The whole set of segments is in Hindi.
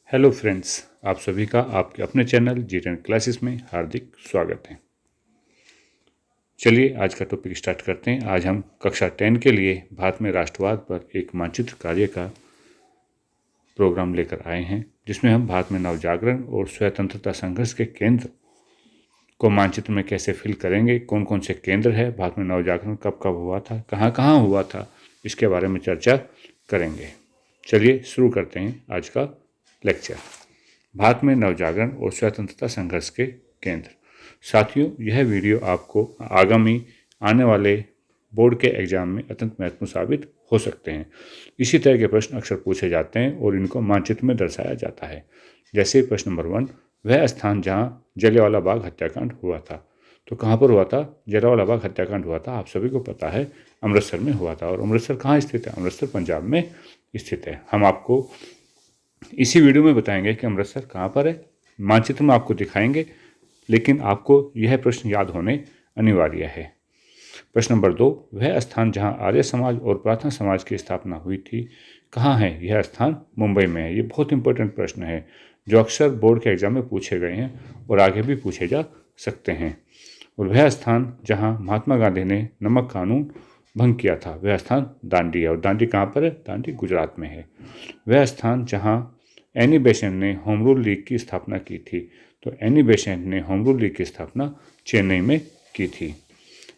हेलो फ्रेंड्स, आप सभी का आपके अपने चैनल जी10 क्लासेस में हार्दिक स्वागत है। चलिए आज का टॉपिक स्टार्ट करते हैं। आज हम कक्षा 10 के लिए भारत में राष्ट्रवाद पर एक मानचित्र कार्य का प्रोग्राम लेकर आए हैं, जिसमें हम भारत में नवजागरण और स्वतंत्रता संघर्ष के केंद्र को मानचित्र में कैसे फिल करेंगे, कौन कौन से केंद्र है, भारत में नवजागरण कब कब हुआ था, कहाँ कहाँ हुआ था, इसके बारे में चर्चा करेंगे। चलिए शुरू करते हैं आज का लेक्चर। भारत में नवजागरण और स्वतंत्रता संघर्ष के केंद्र। साथियों, यह वीडियो आपको आगामी आने वाले बोर्ड के एग्जाम में अत्यंत महत्वपूर्ण साबित हो सकते हैं। इसी तरह के प्रश्न अक्सर पूछे जाते हैं और इनको मानचित्र में दर्शाया जाता है। जैसे प्रश्न नंबर 1, वह स्थान जहां जलियांवाला बाग हत्याकांड हुआ था। तो कहाँ पर हुआ था? जलियांवाला बाग हत्याकांड हुआ था, आप सभी को पता है, अमृतसर में हुआ था। और अमृतसर कहाँ स्थित है? अमृतसर पंजाब में स्थित है। हम आपको इसी वीडियो में बताएंगे कि अमृतसर कहाँ पर है। मानचित्र में आपको दिखाएंगे, लेकिन आपको यह प्रश्न याद होने अनिवार्य है। प्रश्न नंबर 2, वह स्थान जहाँ आर्य समाज और प्रार्थना समाज की स्थापना हुई थी, कहाँ है? यह स्थान मुंबई में है। ये बहुत इंपॉर्टेंट प्रश्न है जो अक्सर बोर्ड के एग्जाम में पूछे गए हैं और आगे भी पूछे जा सकते हैं। और वह स्थान जहाँ महात्मा गांधी ने नमक कानून भंग किया था, वह स्थान दांडी है। और दांडी कहाँ पर है? दांडी गुजरात में है। वह स्थान जहाँ एनी बेसेंट ने होम रूल लीग की स्थापना की थी, तो एनी बेसेंट ने होम रूल लीग की स्थापना चेन्नई में की थी।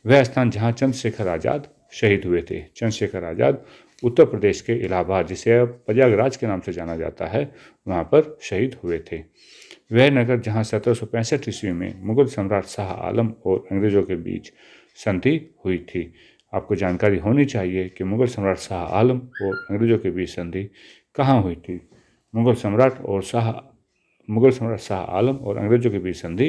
वह स्थान जहाँ चंद्रशेखर आज़ाद शहीद हुए थे। चंद्रशेखर आज़ाद उत्तर प्रदेश के इलाहाबाद, जिसे अब प्रयागराज के नाम से जाना जाता है, वहाँ पर शहीद हुए थे। वह नगर जहाँ 1765 ईस्वी में मुगल सम्राट शाह आलम और अंग्रेजों के बीच संधि हुई थी। आपको जानकारी होनी चाहिए कि मुगल सम्राट शाह आलम और अंग्रेजों के बीच संधि कहाँ हुई थी। मुगल सम्राट शाह आलम और अंग्रेजों के बीच संधि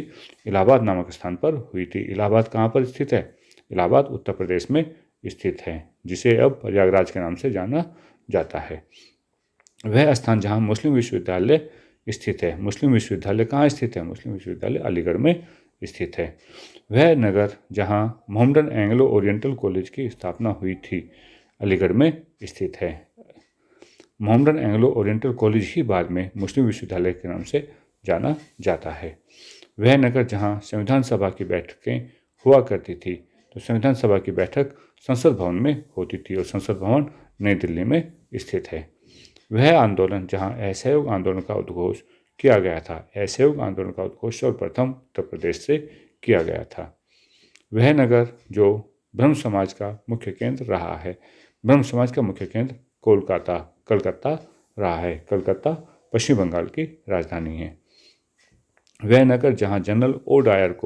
इलाहाबाद नामक स्थान पर हुई थी। इलाहाबाद कहाँ पर स्थित है? इलाहाबाद उत्तर प्रदेश में स्थित है, जिसे अब प्रयागराज के नाम से जाना जाता है। वह स्थान जहाँ मुस्लिम विश्वविद्यालय स्थित है। मुस्लिम विश्वविद्यालय कहाँ स्थित है? मुस्लिम विश्वविद्यालय अलीगढ़ में स्थित है। वह नगर जहाँ मोहम्मडन एंग्लो ओरिएंटल कॉलेज की स्थापना हुई थी, अलीगढ़ में स्थित है। मोहम्मडन एंग्लो ओरिएंटल कॉलेज ही बाद में मुस्लिम विश्वविद्यालय के नाम से जाना जाता है। वह नगर जहाँ संविधान सभा की बैठकें हुआ करती थी, तो संविधान सभा की बैठक संसद भवन में होती थी और संसद भवन नई दिल्ली में स्थित है। वह आंदोलन जहाँ असहयोग आंदोलन का उद्घोष किया गया था। असहयोग आंदोलन का उद्घोष सर्वप्रथम उत्तर प्रदेश से किया गया था। वह नगर जो ब्रह्म समाज का मुख्य केंद्र रहा है। ब्रह्म समाज का मुख्य केंद्र कलकत्ता रहा है। कलकत्ता पश्चिम बंगाल की राजधानी है। वह नगर जहाँ जनरल ओ डायर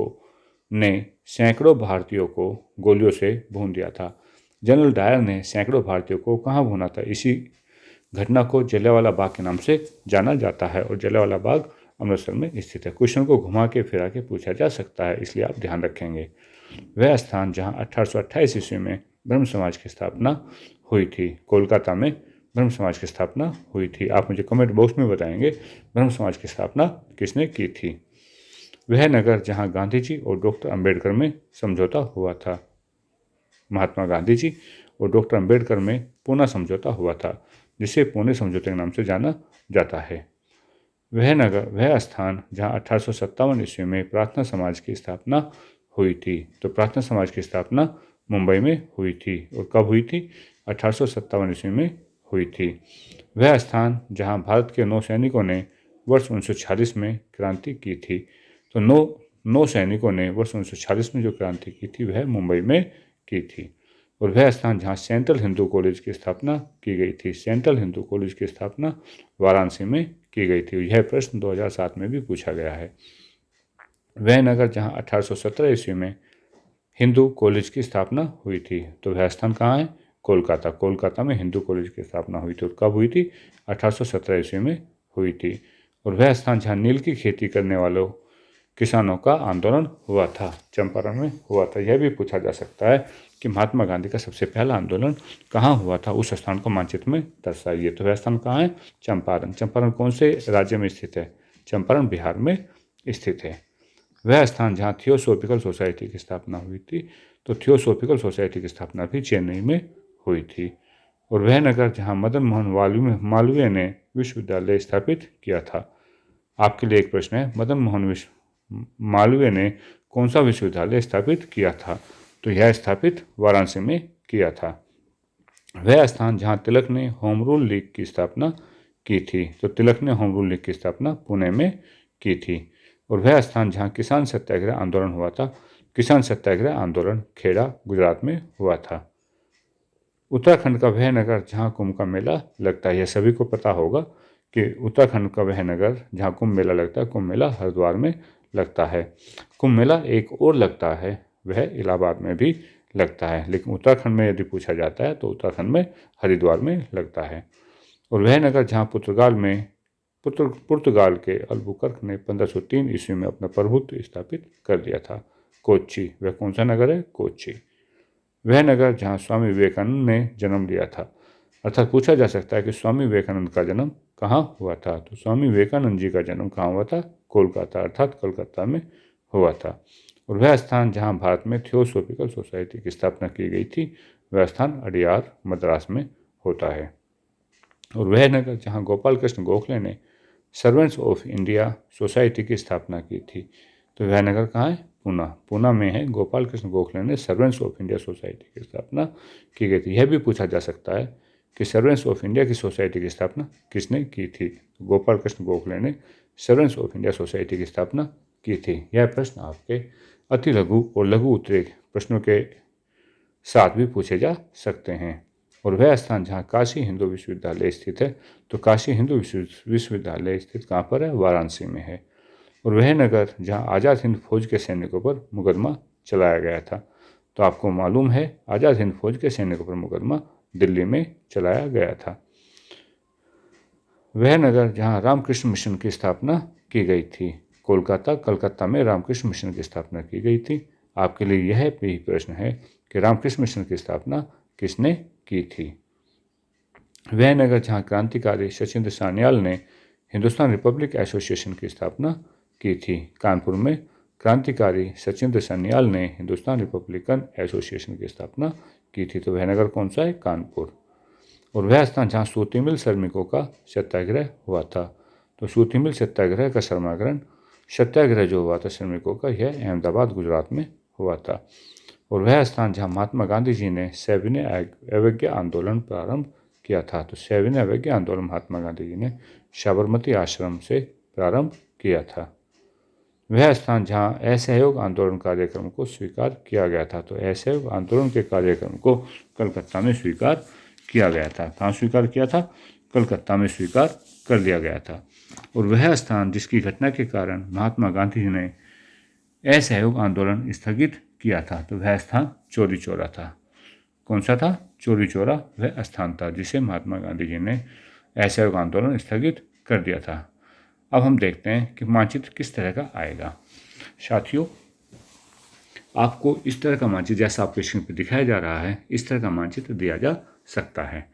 ने सैकड़ों भारतीयों को गोलियों से भून दिया था। जनरल डायर ने सैकड़ों भारतीयों को कहाँ भूना था? इसी घटना को जलियांवाला बाग के नाम से जाना जाता है और जलियांवाला बाग अमृतसर में स्थित है। क्वेश्चन को घुमा के फिरा के पूछा जा सकता है, इसलिए आप ध्यान रखेंगे। वह स्थान जहाँ 1828 ईस्वी में ब्रह्म समाज की स्थापना हुई थी। कोलकाता में ब्रह्म समाज की स्थापना हुई थी। आप मुझे कमेंट बॉक्स में बताएंगे ब्रह्म समाज की स्थापना किसने की थी। वह नगर जहाँ गांधी जी और डॉक्टर अंबेडकर में समझौता हुआ था। महात्मा गांधी जी और डॉक्टर अंबेडकर में पूना समझौता हुआ था, जिसे पुणे समझौते के नाम से जाना जाता है। वह स्थान जहाँ 1857 ईस्वी में प्रार्थना समाज की स्थापना हुई थी। तो प्रार्थना समाज की स्थापना मुंबई में हुई थी। और कब हुई थी? 1857 ईस्वी में हुई थी। वह स्थान जहाँ भारत के 9 सैनिकों ने वर्ष 1946 में क्रांति की थी। तो नौ सैनिकों ने वर्ष 1946 में जो क्रांति की थी, वह मुंबई में की थी। और वह स्थान जहाँ सेंट्रल हिंदू कॉलेज की स्थापना की गई थी। सेंट्रल हिंदू कॉलेज की स्थापना वाराणसी में की गई थी। यह प्रश्न 2007 में भी पूछा गया है। वह नगर जहाँ 1817 ईस्वी में हिंदू कॉलेज की स्थापना हुई थी। तो वह स्थान कहाँ है? कोलकाता। कोलकाता में हिंदू कॉलेज की स्थापना हुई थी। और कब हुई थी? 1817 ईस्वी में हुई थी। और वह स्थान जहाँ नील की खेती करने वालों किसानों का आंदोलन हुआ था, चंपारण में हुआ था। यह भी पूछा जा सकता है कि महात्मा गांधी का सबसे पहला आंदोलन कहाँ हुआ था, उस स्थान को मानचित्र में दर्शाइए। तो वह स्थान कहाँ है? चंपारण। चंपारण कौन से राज्य में स्थित है? चंपारण बिहार में स्थित है। वह स्थान जहाँ थियोसॉफिकल सोसाइटी की स्थापना हुई थी। तो थियोसॉफिकल सोसाइटी की स्थापना भी चेन्नई में हुई थी। और वह नगर जहाँ मदन मोहन मालवीय ने विश्वविद्यालय स्थापित किया था। आपके लिए एक प्रश्न है, मदन मोहन मालवीय ने कौन सा विश्वविद्यालय स्थापित किया था? तो यह स्थापित वाराणसी में किया था। वह स्थान जहां तिलक ने होम रूल लीग की स्थापना की थी, तो तिलक ने होम रूल लीग की स्थापना पुणे में की थी। और वह स्थान जहां किसान सत्याग्रह आंदोलन हुआ था, किसान सत्याग्रह आंदोलन खेड़ा गुजरात में हुआ था। उत्तराखंड का वह नगर जहां कुंभ का मेला लगता है, यह सभी को पता होगा कि उत्तराखंड का वह नगर जहां कुंभ मेला लगता है, कुंभ मेला हरिद्वार में लगता है। कुंभ मेला एक और लगता है, वह इलाहाबाद में भी लगता है, लेकिन उत्तराखंड में यदि पूछा जाता है तो उत्तराखंड में हरिद्वार में लगता है। और वह नगर जहाँ पुर्तगाल के अल्बुकर्क ने 1503 ईस्वी में अपना प्रभुत्व स्थापित कर दिया था, कोच्चि। वह कौन सा नगर है? कोच्चि। वह नगर जहाँ स्वामी विवेकानंद ने जन्म लिया था। अर्थात पूछा जा सकता है कि स्वामी विवेकानंद का जन्म कहाँ हुआ था, तो स्वामी विवेकानंद जी का जन्म कहाँ हुआ था? कोलकाता अर्थात कलकत्ता में हुआ था। और वह स्थान जहाँ भारत में थियोसॉफिकल सोसाइटी की स्थापना की गई थी, वह स्थान अडियार मद्रास में होता है। और वह नगर जहाँ गोपाल कृष्ण गोखले ने सर्वेंट्स ऑफ इंडिया सोसाइटी की स्थापना की थी, तो वह नगर कहाँ है? पूना। पूना में है, गोपाल कृष्ण गोखले ने सर्वेंट्स ऑफ इंडिया सोसाइटी की स्थापना की गई थी। यह भी पूछा जा सकता है कि सर्वेंट्स ऑफ इंडिया की सोसाइटी की स्थापना किसने की थी? गोपाल कृष्ण गोखले ने सर्वेंट्स ऑफ इंडिया सोसाइटी की स्थापना की थी। यह प्रश्न आपके अति लघु और लघु उत्तरीय प्रश्नों के साथ भी पूछे जा सकते हैं। और वह स्थान जहाँ काशी हिंदू विश्वविद्यालय स्थित है, तो काशी हिंदू विश्वविद्यालय स्थित कहाँ पर है? वाराणसी में है। और वह नगर जहाँ आज़ाद हिंद फौज के सैनिकों पर मुकदमा चलाया गया था, तो आपको मालूम है आज़ाद हिंद फौज के सैनिकों पर मुकदमा दिल्ली में चलाया गया था। वह नगर जहाँ रामकृष्ण मिशन की स्थापना की गई थी, कोलकाता। कलकत्ता में रामकृष्ण मिशन की स्थापना की गई थी। आपके लिए यह भी प्रश्न है कि रामकृष्ण मिशन की स्थापना किसने की थी? वह नगर जहाँ क्रांतिकारी सचिंद्र सान्याल ने हिंदुस्तान रिपब्लिक एसोसिएशन की स्थापना की थी, कानपुर में क्रांतिकारी सचिंद्र सान्याल ने हिंदुस्तान रिपब्लिकन एसोसिएशन की स्थापना की थी, तो वह नगर कौन सा है? कानपुर। और वह स्थान जहाँ सूती मिल श्रमिकों का सत्याग्रह हुआ था, तो सूती मिल सत्याग्रह का सत्याग्रह जो हुआ था श्रमिकों का, यह अहमदाबाद गुजरात में हुआ था। और वह स्थान जहाँ महात्मा गांधी जी ने सविनय अवज्ञा आंदोलन प्रारंभ किया था, तो सविनय अवज्ञा आंदोलन महात्मा गांधी जी ने साबरमती आश्रम से प्रारंभ किया था। वह स्थान जहाँ असहयोग आंदोलन कार्यक्रम को स्वीकार किया गया था, तो असहयोग आंदोलन के कार्यक्रम को कलकत्ता में स्वीकार किया गया था। कहाँ स्वीकार किया था? कलकत्ता में स्वीकार कर लिया गया था। और वह स्थान जिसकी घटना के कारण महात्मा गांधी जी ने असहयोग आंदोलन स्थगित किया था, तो वह स्थान चौरी चौरा था। कौन सा था? चौरी चौरा वह स्थान था जिसे महात्मा गांधी जी ने असहयोग आंदोलन स्थगित कर दिया था। अब हम देखते हैं कि मानचित्र किस तरह का आएगा। साथियों, आपको इस तरह का मानचित्र जैसा आपके स्क्रीन पर दिखाया जा रहा है, इस तरह का मानचित्र दिया जा सकता है।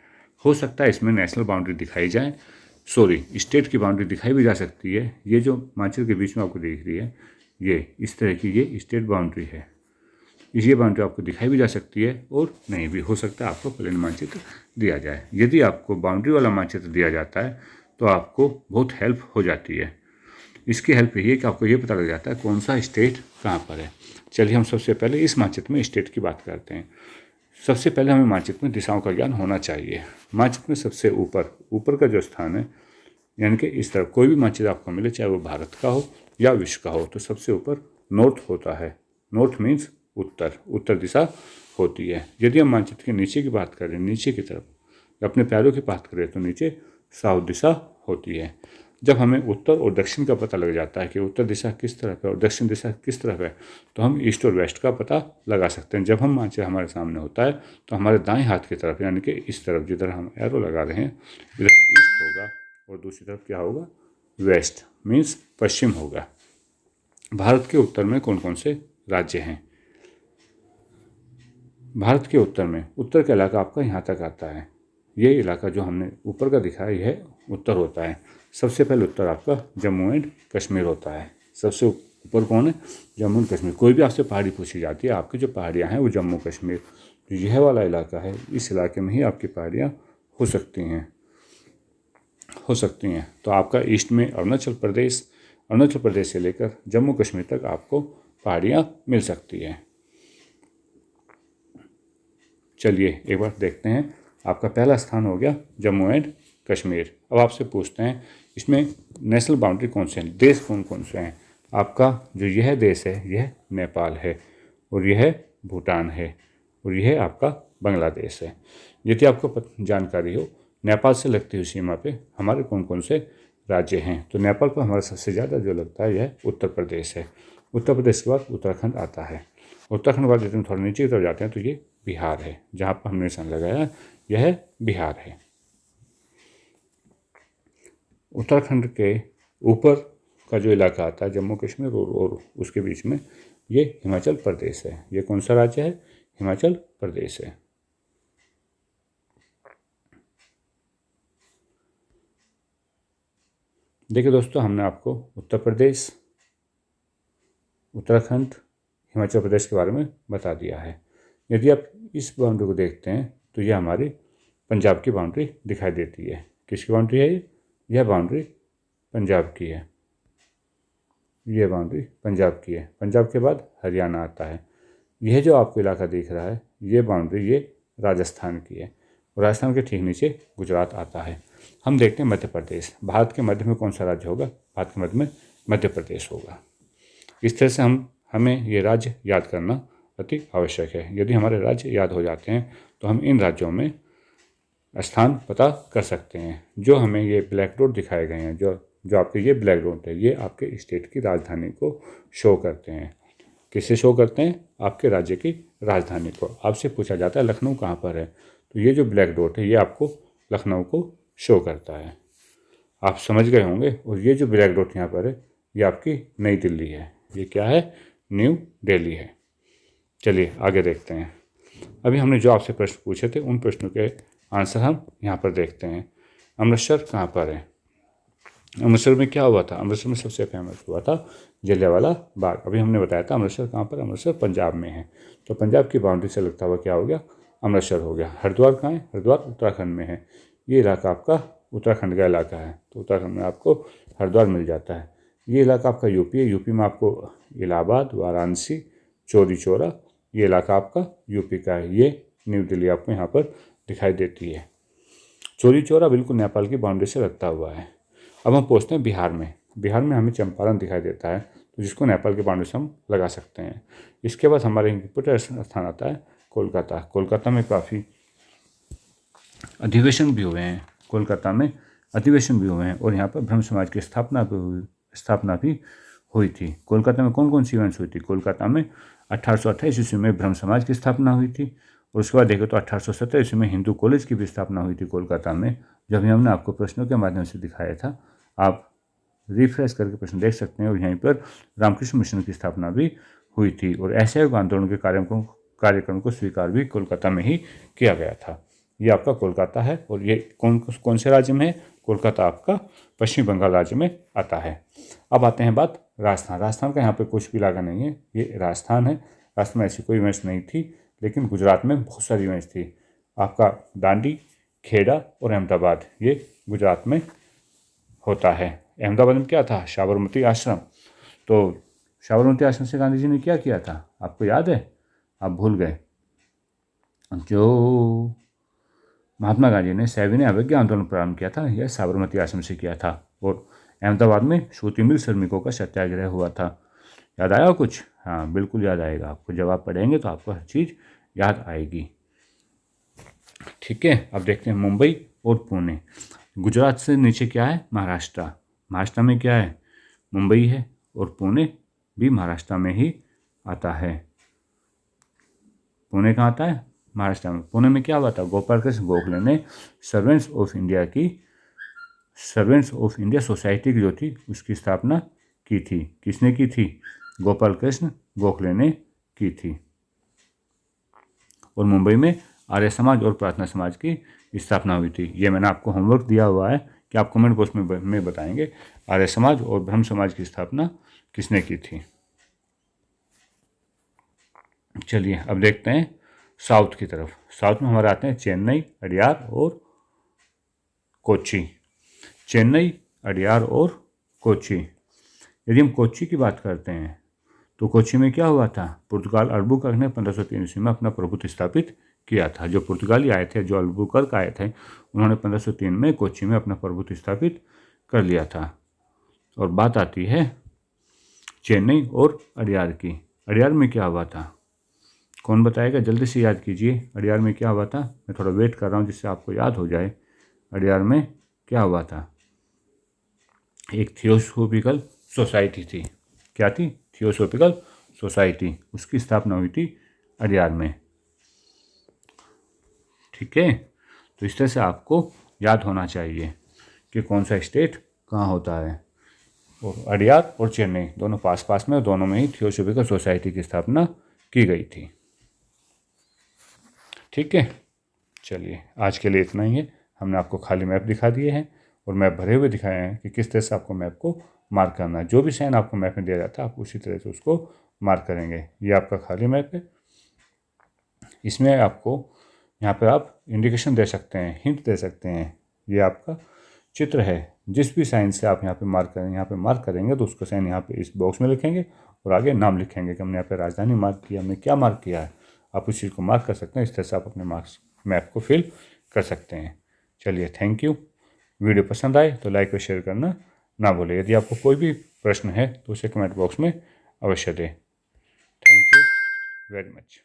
हो सकता है इसमें नेशनल बाउंड्री दिखाई जाए, स्टेट की बाउंड्री दिखाई भी जा सकती है। ये जो मानचित्र के बीच में आपको दिख रही है, ये इस तरह की ये स्टेट बाउंड्री है। ये बाउंड्री आपको दिखाई भी जा सकती है और नहीं भी हो सकता है आपको प्लेन मानचित्र दिया जाए। यदि आपको बाउंड्री वाला मानचित्र दिया जाता है तो आपको बहुत हेल्प हो जाती है। इसकी हेल्प ये है कि आपको ये पता लग जाता है कौन सा स्टेट कहाँ पर है। चलिए हम सबसे पहले इस मानचित्र में स्टेट की बात करते हैं। सबसे पहले हमें मानचित्र में दिशाओं का ज्ञान होना चाहिए। मानचित्र में सबसे ऊपर का जो स्थान है, यानी कि इस तरफ कोई भी मानचित्र आपको मिले, चाहे वो भारत का हो या विश्व का हो, तो सबसे ऊपर नॉर्थ होता है। नॉर्थ मीन्स उत्तर दिशा होती है। यदि हम मानचित्र के नीचे की बात करें, नीचे की तरफ अपने पैरों की बात करें, तो नीचे साउथ दिशा होती है। जब हमें उत्तर और दक्षिण का पता लग जाता है कि उत्तर दिशा किस तरफ है और दक्षिण दिशा किस तरफ है, तो हम ईस्ट और वेस्ट का पता लगा सकते हैं। जब हम मानचित्र हमारे सामने होता है तो हमारे दाएं हाथ की तरफ, यानी कि इस तरफ जिधर हम एरो लगा रहे हैं, इधर ईस्ट होगा और दूसरी तरफ क्या होगा? वेस्ट मीन्स पश्चिम होगा। भारत के उत्तर में कौन कौन से राज्य हैं? भारत के उत्तर में उत्तर का इलाका आपका यहाँ तक आता है। ये इलाका जो हमने ऊपर का दिखाया, यह उत्तर होता है। सबसे पहले उत्तर आपका जम्मू एंड कश्मीर होता है। सबसे ऊपर कौन है? जम्मू एंड कश्मीर। कोई भी आपसे पहाड़ी पूछी जाती है, आपकी जो पहाड़ियाँ हैं वो जम्मू कश्मीर, जो यह वाला इलाका है, इस इलाके में ही आपकी पहाड़ियाँ हो सकती हैं। हो सकती हैं। तो आपका ईस्ट में अरुणाचल प्रदेश से लेकर जम्मू कश्मीर तक आपको पहाड़ियाँ मिल सकती हैं। चलिए एक बार देखते हैं। आपका पहला स्थान हो गया जम्मू एंड कश्मीर। अब आपसे पूछते हैं इसमें नेशनल बाउंड्री कौन से हैं, देश कौन कौन से हैं। आपका जो यह देश है यह नेपाल है, और यह भूटान है, और यह आपका बांग्लादेश है। यदि आपको जानकारी हो नेपाल से लगती हुई सीमा पे हमारे कौन कौन से राज्य हैं, तो नेपाल पर हमारा सबसे ज़्यादा जो लगता है यह उत्तर प्रदेश है। उत्तर प्रदेश के बाद उत्तराखंड आता है। उत्तराखंड बाद यदि हम थोड़ा नीचे की तरफ जाते हैं तो ये बिहार है, जहाँ पर हमने निशान लगाया यह बिहार है। उत्तराखंड के ऊपर का जो इलाका आता है जम्मू कश्मीर और उसके बीच में ये हिमाचल प्रदेश है। ये कौन सा राज्य है, हिमाचल प्रदेश है। देखिए दोस्तों, हमने आपको उत्तर प्रदेश, उत्तराखंड, हिमाचल प्रदेश के बारे में बता दिया है। यदि आप इस बाउंड्री को देखते हैं तो यह हमारी पंजाब की बाउंड्री दिखाई देती है। किसकी बाउंड्री है ये? यह बाउंड्री पंजाब की है। यह बाउंड्री पंजाब की है। पंजाब के बाद हरियाणा आता है। यह जो आपको इलाका दिख रहा है ये बाउंड्री ये राजस्थान की है, और राजस्थान के ठीक नीचे गुजरात आता है। हम देखते हैं मध्य प्रदेश। भारत के मध्य में कौन सा राज्य होगा? भारत के मध्य में मध्य प्रदेश होगा। इस तरह से हमें ये राज्य याद करना अति आवश्यक है। यदि हमारे राज्य याद हो जाते हैं तो हम इन राज्यों में स्थान पता कर सकते हैं। जो हमें ये ब्लैक डॉट दिखाए गए हैं, जो आपके ये ब्लैक डॉट है, ये आपके स्टेट की राजधानी को शो करते हैं। किसे शो करते हैं? आपके राज्य की राजधानी को। आपसे पूछा जाता है लखनऊ कहाँ पर है, तो ये जो ब्लैक डॉट है ये आपको लखनऊ को शो करता है। आप समझ गए होंगे। और ये जो ब्लैक डॉट यहाँ पर है ये आपकी नई दिल्ली है। ये क्या है? न्यू दिल्ली है। चलिए आगे देखते हैं। अभी हमने जो आपसे प्रश्न पूछे थे उन प्रश्नों के आंसर हम यहाँ पर देखते हैं। अमृतसर कहाँ पर है? अमृतसर में क्या हुआ था? अमृतसर में सबसे फेमस हुआ था जलियांवाला बाग। अभी हमने बताया था अमृतसर कहाँ पर? अमृतसर पंजाब में है। तो पंजाब की बाउंड्री से लगता हुआ क्या हो गया? अमृतसर हो गया। हरिद्वार कहाँ है? हरिद्वार उत्तराखंड में है। ये इलाका आपका उत्तराखंड का इलाका है, तो उत्तराखंड में आपको हरिद्वार मिल जाता है। ये इलाका आपका यूपी है। यूपी में आपको इलाहाबाद, वाराणसी, चौरी चौरा, ये इलाका आपका यूपी का है। ये न्यू दिल्ली आपको यहाँ पर दिखाई देती है। चौरी चौरा बिल्कुल नेपाल की बाउंड्री से लगता हुआ है। अब हम पहुँचते हैं बिहार में। बिहार में हमें चंपारण दिखाई देता है, तो जिसको नेपाल की बाउंड्री से हम लगा सकते हैं। इसके बाद हमारे इंपॉर्टेंट स्थान आता है कोलकाता। कोलकाता में काफ़ी अधिवेशन भी हुए हैं। कोलकाता में अधिवेशन भी हुए हैं, और यहाँ पर ब्रह्म समाज की स्थापना भी हुई थी। कोलकाता में कौन कौन सी इवेंट्स हुई थी? कोलकाता में 1828 ईस्वी में ब्रह्म समाज की स्थापना हुई थी, और उसके बाद देखें तो 1870 ईस्वी में हिंदू कॉलेज की भी स्थापना हुई थी कोलकाता में, जो अभी हमने आपको प्रश्नों के माध्यम से दिखाया था। आप रिफ्रेश करके प्रश्न देख सकते हैं। और यहीं पर रामकृष्ण मिशन की स्थापना भी हुई थी, और असहयोग आंदोलन के कार्यक्रम को स्वीकार भी कोलकाता में ही किया गया था। ये आपका कोलकाता है। और ये कौन से राज्य में है? कोलकाता आपका पश्चिम बंगाल राज्य में आता है। अब आते हैं बात राजस्थान। राजस्थान का यहाँ पे कुछ भी इलाका नहीं है, ये राजस्थान है। राजस्थान में ऐसी कोई इवेंट्स नहीं थी, लेकिन गुजरात में बहुत सारी इवेंट्स थी। आपका दांडी, खेड़ा और अहमदाबाद, ये गुजरात में होता है। अहमदाबाद में क्या था? साबरमती आश्रम। तो साबरमती आश्रम से गांधी जी ने क्या किया था? आपको याद है? आप भूल गए। जो महात्मा गांधी ने सविनय अवज्ञा आंदोलन प्रारंभ किया था, यह साबरमती आश्रम से किया था। और अहमदाबाद में सूती मिल श्रमिकों का सत्याग्रह हुआ था। याद आया कुछ? हाँ, बिल्कुल याद आएगा आपको। जब आप पढ़ेंगे तो आपको हर चीज़ याद आएगी। ठीक है, अब देखते हैं मुंबई और पुणे। गुजरात से नीचे क्या है? महाराष्ट्र। महाराष्ट्र में क्या है? मुंबई है, और पुणे भी महाराष्ट्र में ही आता है। पुणे कहाँ आता है? महाराष्ट्र में। पुणे में क्या हुआ था? गोपाल कृष्ण गोखले ने सर्वेंट्स ऑफ इंडिया सोसाइटी की जो थी उसकी स्थापना की थी। किसने की थी? गोपाल कृष्ण गोखले ने की थी। और मुंबई में आर्य समाज और प्रार्थना समाज की स्थापना हुई थी। ये मैंने आपको होमवर्क दिया हुआ है कि आप कमेंट बॉक्स में बताएंगे आर्य समाज और ब्रह्म समाज की स्थापना किसने की थी। चलिए अब देखते हैं साउथ की तरफ। साउथ में हमारे आते हैं चेन्नई, अडियार और कोच्चि। चेन्नई, अडियार और कोच्चि। यदि हम कोच्चि की बात करते हैं तो कोच्चि में क्या हुआ था, पुर्तगाल अल्बुकर्क ने 1503 ईस्वी में अपना प्रभुत्व स्थापित किया था। जो पुर्तगाली आए थे, जो अल्बुकर्क आए थे, उन्होंने 1503 में कोच्चि में अपना प्रभुत्व स्थापित कर लिया था। और बात आती है चेन्नई और अडियार की। अडियार में क्या हुआ था, कौन बताएगा, जल्दी से याद कीजिए। अडियार में क्या हुआ था, मैं थोड़ा वेट कर रहा हूँ जिससे आपको याद हो जाए। अडियार में क्या हुआ था, एक थियोसोफिकल सोसाइटी थी। क्या थी, थियोसोफिकल सोसाइटी, उसकी स्थापना हुई थी अडियार में। ठीक है, तो इस तरह से आपको याद होना चाहिए कि कौन सा स्टेट कहाँ होता है। और अडियार और चेन्नई दोनों पास पास में, दोनों में ही थियोसोफिकल सोसाइटी की स्थापना की गई थी। ठीक है, चलिए आज के लिए इतना ही है। हमने आपको खाली मैप दिखा दिए हैं और मैप भरे हुए दिखाए हैं कि किस तरह से आपको मैप को मार्क करना है। जो भी साइन आपको मैप में दिया जाता है आप उसी तरह से उसको मार्क करेंगे। ये आपका खाली मैप है। इसमें आपको यहाँ पर आप इंडिकेशन दे सकते हैं, हिंट दे सकते हैं। ये आपका चित्र है। जिस भी साइन से आप यहाँ पे मार्क करेंगे, यहाँ पे मार्क करेंगे तो उसका साइन यहाँ पे इस बॉक्स में लिखेंगे और आगे नाम लिखेंगे कि हमने यहाँ पे राजधानी मार्क किया, हमने क्या मार्क किया है। आप उस चीज़ को मार्क कर सकते हैं। इस तरह से आप अपने मार्क्स मैप को फिल कर सकते हैं। चलिए, थैंक यू। वीडियो पसंद आए तो लाइक और शेयर करना ना भूलें। यदि आपको कोई भी प्रश्न है तो उसे कमेंट बॉक्स में अवश्य दें। Thank you very much.